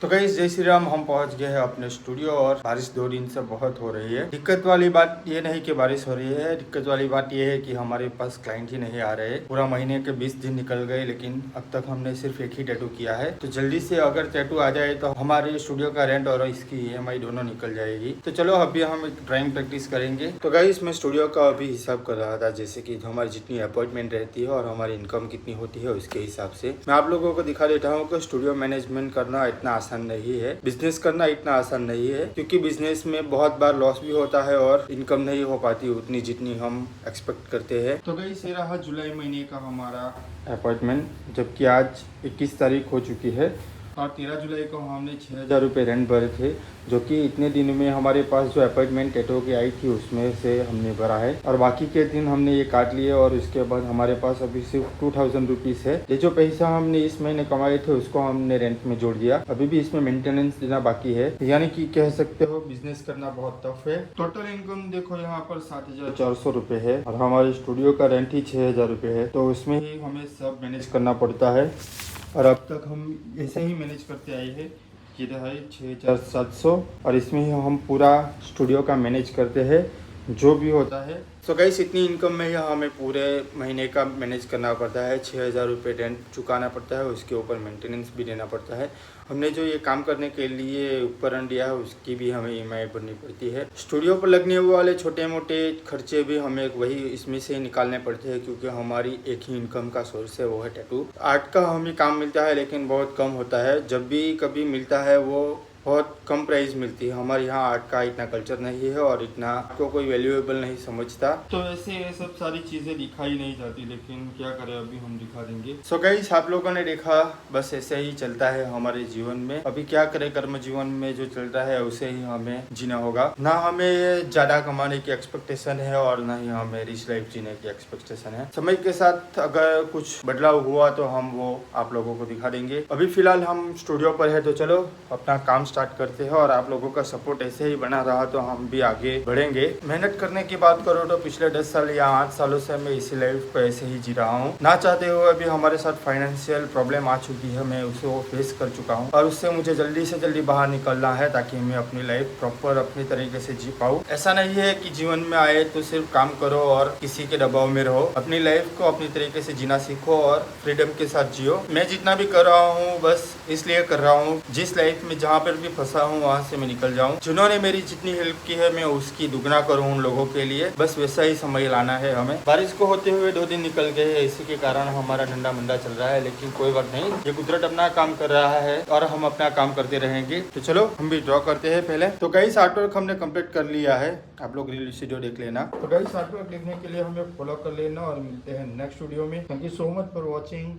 तो गाइस जय श्री राम, हम पहुंच गए हैं अपने स्टूडियो और बारिश 2 दिन से बहुत हो रही है। दिक्कत वाली बात ये नहीं कि बारिश हो रही है, दिक्कत वाली बात ये है कि हमारे पास क्लाइंट ही नहीं आ रहे। पूरा महीने के 20 दिन निकल गए, लेकिन अब तक हमने सिर्फ एक ही टैटू किया है। तो जल्दी से अगर टैटू आ जाए तो हमारे स्टूडियो का रेंट और इसकी EMI दोनों निकल जाएगी। तो चलो अभी हम एक ड्राइंग प्रैक्टिस करेंगे। तो गाइस मैं स्टूडियो का अभी हिसाब कर रहा था, जैसे कि हमारी जितनी अपॉइंटमेंट रहती है और हमारी इनकम कितनी होती है उसके हिसाब से मैं आप लोगों को दिखा देता हूँ कि स्टूडियो मैनेजमेंट करना इतना आसान नहीं है, बिजनेस करना इतना आसान नहीं है, क्योंकि बिजनेस में बहुत बार लॉस भी होता है और इनकम नहीं हो पाती उतनी जितनी हम एक्सपेक्ट करते हैं। तो गाइस ये रहा जुलाई महीने का हमारा अपॉइंटमेंट, जबकि आज 21 तारीख हो चुकी है और 13 जुलाई को हमने 6,000 रुपये रेंट भरे थे, जो कि इतने दिन में हमारे पास जो अपॉइंटमेंट टैटू की आई थी उसमें से हमने भरा है। और बाकी के दिन हमने ये काट लिए और उसके बाद हमारे पास अभी सिर्फ 2,000 रुपीज़ है। ये जो पैसा हमने इस महीने कमाए थे उसको हमने रेंट में जोड़ दिया। अभी भी इसमें मेंटेनेंस देना बाकी है, यानी कि कह सकते हो बिजनेस करना बहुत टफ है। टोटल इनकम देखो यहाँ पर 7,400 रुपये है और हमारे स्टूडियो का रेंट ही 6,000 रुपये है, तो उसमें ही हमें सब मैनेज करना पड़ता है। और अब तक हम ऐसे ही मैनेज करते आए हैं। ये रहा 6,700 और इसमें ही हम पूरा स्टूडियो का मैनेज करते हैं जो भी होता है। सो गाइस इतनी इनकम में ही हमें पूरे महीने का मैनेज करना पड़ता है। 6,000 रुपये रेंट चुकाना पड़ता है, उसके ऊपर मेंटेनेंस भी देना पड़ता है। हमने जो ये काम करने के लिए उपकरण लिया है उसकी भी हमें EMI भरनी पड़ती है। स्टूडियो पर लगने वाले छोटे मोटे खर्चे भी हमें वही इसमें से निकालने पड़ते हैं, क्योंकि हमारी एक ही इनकम का सोर्स है, वो है टैटू आर्ट का। हमें काम मिलता है लेकिन बहुत कम होता है, जब भी कभी मिलता है वो बहुत कम प्राइस मिलती है। हमारे यहाँ आर्ट का इतना कल्चर नहीं है और इतना को कोई वैल्यूएबल नहीं समझता, तो ऐसे ये सब सारी चीज़ें दिखाई नहीं जाती, लेकिन क्या करें अभी हम दिखा देंगे। सो गाइस आप लोगों ने देखा, बस ऐसे ही चलता है हमारे जीवन में। अभी क्या करें, कर्म जीवन में जो चलता है उसे ही हमें जीना होगा। ना हमें ज़्यादा कमाने की एक्सपेक्टेशन है और ना ही हमें रिच लाइफ जीने की एक्सपेक्टेशन है। समय के साथ अगर कुछ बदलाव हुआ तो हम वो आप लोगों को दिखा देंगे। अभी फिलहाल हम स्टूडियो पर है, तो चलो अपना काम स्टार्ट करते हैं और आप लोगों का सपोर्ट ऐसे ही बना रहा तो हम भी आगे बढ़ेंगे। मेहनत करने की बात करो तो पिछले 10 साल या 8 सालों से मैं इसी लाइफ को ऐसे ही जी रहा हूँ। ना चाहते हुए भी हमारे साथ फाइनेंशियल प्रॉब्लम आ चुकी है, मैं उसे वो फेस कर चुका हूँ और उससे मुझे जल्दी से जल्दी बाहर निकलना है ताकि मैं अपनी लाइफ प्रॉपर अपनी तरीके से जी पाऊँ। ऐसा नहीं है कि जीवन में आए तो सिर्फ काम करो और किसी के दबाव में रहो। अपनी लाइफ को अपनी तरीके से जीना सीखो और फ्रीडम के साथ जियो। मैं जितना भी कर रहा हूँ बस इसलिए कर रहा हूँ, जिस लाइफ में जहाँ पर भी फंसा हूँ वहाँ से मैं निकल जाऊँ। जिन्होंने मेरी जितनी हेल्प की है मैं उसकी दुगना करूँ उन लोगों के लिए। बस वैसा ही समय लाना है हमें। बारिश को होते हुए 2 दिन निकल गए हैं, इसी के कारण हमारा ठंडा मंदा चल रहा है, लेकिन कोई बात नहीं, ये कुदरत अपना काम कर रहा है और हम अपना काम करते रहेंगे। तो चलो हम भी ड्रॉ करते हैं पहले। तो गाइस आर्टवर्क हमने कंप्लीट कर लिया है, आप लोग रील वीडियो देख लेना। तो गाइस आर्टवर्क देखने के लिए हमें फॉलो कर लेना और मिलते हैं नेक्स्ट वीडियो में। Thank you so much for watching.